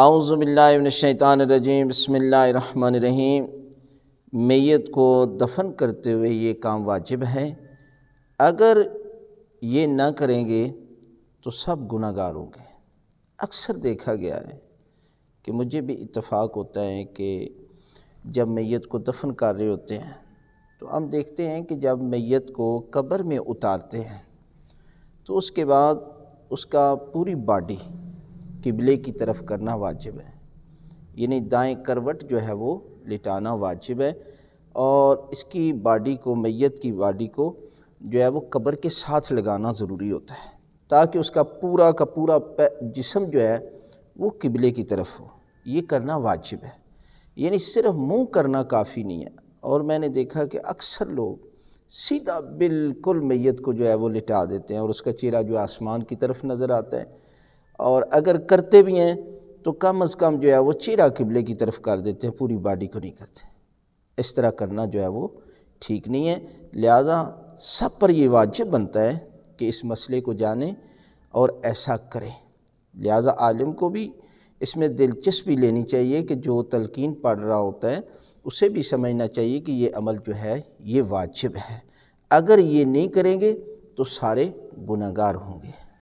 اعوذ باللہ من الشیطان الرجیم، بسم اللہ الرحمن الرحیم۔ میت کو دفن کرتے ہوئے یہ کام واجب ہے، اگر یہ نہ کریں گے تو سب گناہ گار ہوں گے۔ اکثر دیکھا گیا ہے کہ مجھے بھی اتفاق ہوتا ہے کہ جب میت کو دفن کر رہے ہوتے ہیں تو ہم دیکھتے ہیں کہ جب میت کو قبر میں اتارتے ہیں تو اس کے بعد اس کا پوری باڈی قبلے کی طرف کرنا واجب ہے، یعنی دائیں کروٹ جو ہے وہ لٹانا واجب ہے، اور اس کی باڈی کو، میت کی باڈی کو جو ہے وہ قبر کے ساتھ لگانا ضروری ہوتا ہے تاکہ اس کا پورا جسم جو ہے وہ قبلے کی طرف ہو۔ یہ کرنا واجب ہے، یعنی صرف منہ کرنا کافی نہیں ہے۔ اور میں نے دیکھا کہ اکثر لوگ سیدھا بالکل میت کو جو ہے وہ لٹا دیتے ہیں اور اس کا چہرہ جو آسمان کی طرف نظر آتا ہے، اور اگر کرتے بھی ہیں تو کم از کم جو ہے وہ چہرہ قبلے کی طرف کر دیتے ہیں، پوری باڈی کو نہیں کرتے۔ اس طرح کرنا جو ہے وہ ٹھیک نہیں ہے، لہذا سب پر یہ واجب بنتا ہے کہ اس مسئلے کو جانیں اور ایسا کریں۔ لہذا عالم کو بھی اس میں دلچسپی لینی چاہیے کہ جو تلقین پڑھ رہا ہوتا ہے اسے بھی سمجھنا چاہیے کہ یہ عمل جو ہے یہ واجب ہے، اگر یہ نہیں کریں گے تو سارے گناہ گار ہوں گے۔